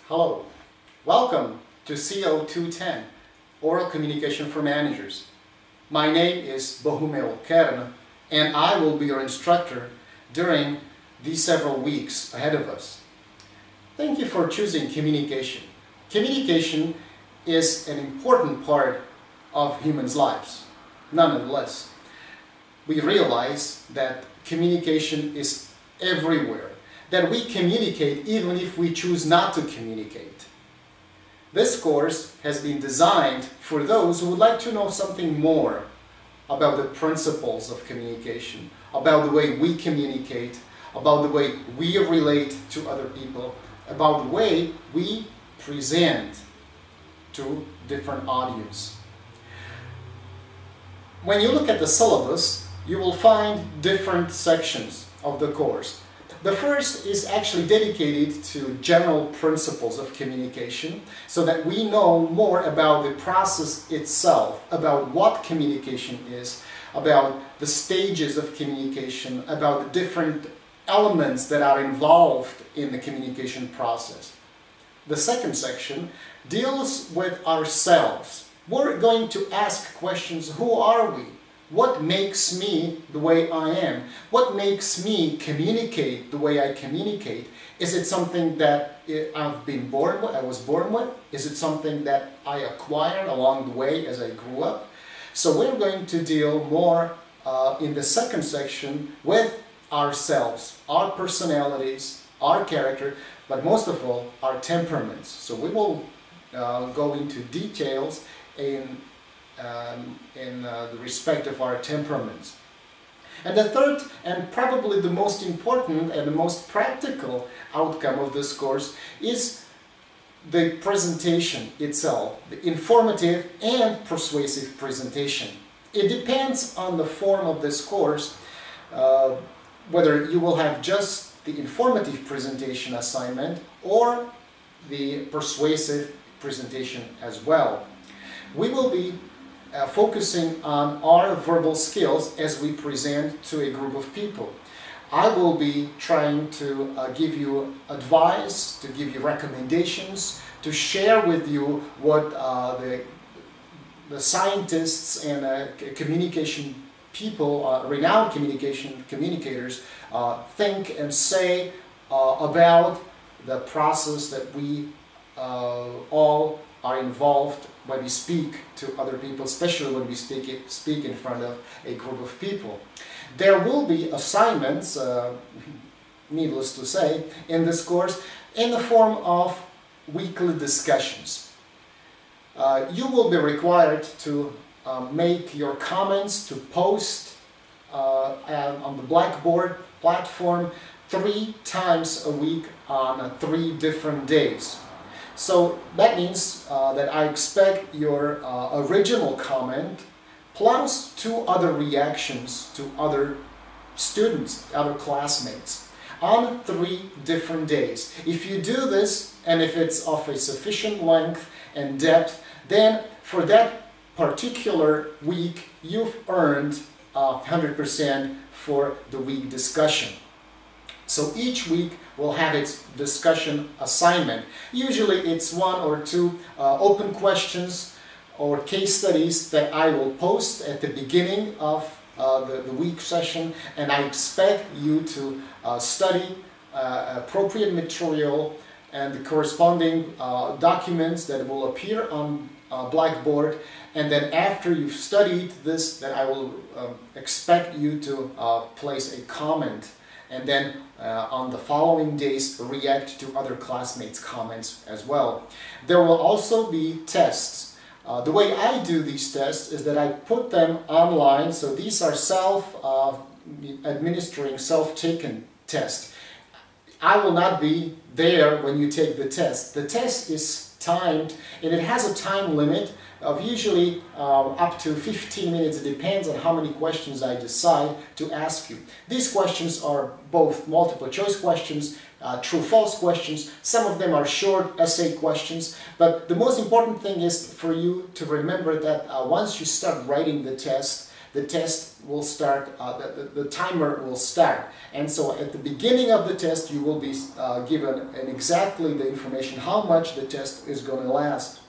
Hello, welcome to CO210, Oral Communication for Managers. My name is Bohumil, Kern, and I will be your instructor during these several weeks ahead of us. Thank you for choosing communication. Communication is an important part of humans' lives. Nonetheless, we realize that communication is everywhere, that we communicate even if we choose not to communicate. This course has been designed for those who would like to know something more about the principles of communication, about the way we communicate, about the way we relate to other people, about the way we present to different audience. When you look at the syllabus, you will find different sections of the course. The first is actually dedicated to general principles of communication, so that we know more about the process itself, about what communication is, about the stages of communication, about the different elements that are involved in the communication process. The second section deals with ourselves. We're going to ask questions: who are we? What makes me the way I am? What makes me communicate the way I communicate? Is it something that I've been born with, I was born with? Is it something that I acquired along the way as I grew up? So we're going to deal more in the second section with ourselves, our personalities, our character, but most of all, our temperaments. So we will go into details in the respect of our temperaments. And the third, and probably the most important and the most practical outcome of this course, is the presentation itself, the informative and persuasive presentation. It depends on the form of this course, whether you will have just the informative presentation assignment or the persuasive presentation as well. We will be focusing on our verbal skills as we present to a group of people. I will be trying to give you advice, to give you recommendations, to share with you what the scientists and communication people, renowned communicators, think and say about the process that we all are involved when we speak to other people, especially when we speak in front of a group of people. There will be assignments, needless to say, in this course in the form of weekly discussions. You will be required to make your comments, to post on the Blackboard platform 3 times a week on 3 different days. So that means that I expect your original comment plus 2 other reactions to other students, other classmates, on 3 different days. If you do this, and if it's of a sufficient length and depth, then for that particular week you've earned 100% for the week discussion. So each week will have its discussion assignment. Usually it's 1 or 2 open questions or case studies that I will post at the beginning of the week session, and I expect you to study appropriate material and the corresponding documents that will appear on Blackboard. And then after you've studied this, then I will expect you to place a comment, and then on the following days react to other classmates' comments as well. There will also be tests. The way I do these tests is that I put them online, so these are self-administering, self-taken tests. I will not be there when you take the test. The test is timed, and it has a time limit of usually up to 15 minutes. It depends on how many questions I decide to ask you. These questions are both multiple choice questions, true-false questions. Some of them are short essay questions, but the most important thing is for you to remember that once you start writing the test, the test will start, the timer will start. And so at the beginning of the test, you will be given exactly the information how much the test is going to last.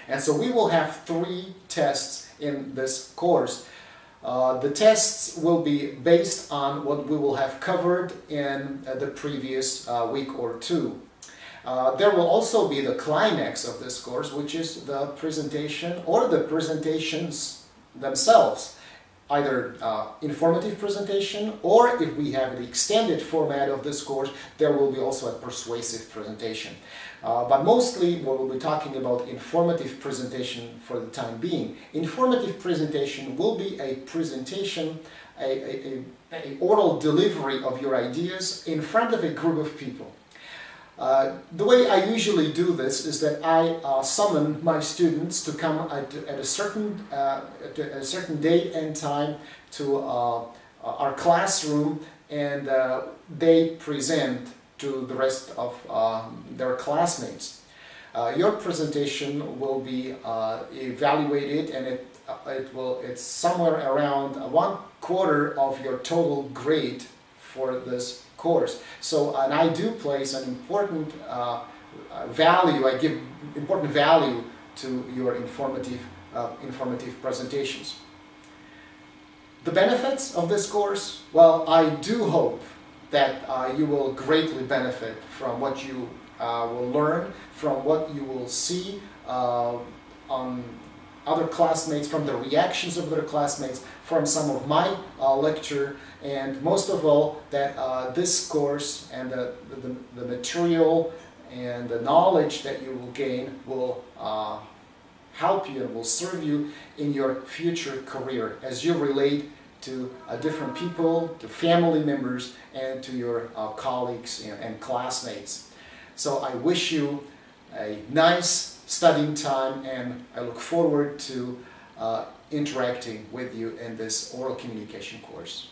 And so we will have 3 tests in this course. The tests will be based on what we will have covered in the previous week or 2. There will also be the climax of this course, which is the presentation or the presentations themselves. Either informative presentation, or if we have the extended format of this course, there will be also a persuasive presentation. But mostly what we'll be talking about informative presentation for the time being. Informative presentation will be a presentation, a oral delivery of your ideas in front of a group of people. The way I usually do this is that I summon my students to come at a certain date and time to our classroom, and they present to the rest of their classmates. Your presentation will be evaluated, and it's somewhere around 1/4 of your total grade for this course. So, and I do place an important value, I give important value to your informative presentations. The benefits of this course, well, I do hope that you will greatly benefit from what you will learn, from what you will see on other classmates, from the reactions of their classmates, from some of my lecture, and most of all that this course and the material and the knowledge that you will gain will help you and will serve you in your future career as you relate to different people, to family members, and to your colleagues and classmates. So I wish you a nice studying time, and I look forward to interacting with you in this oral communication course.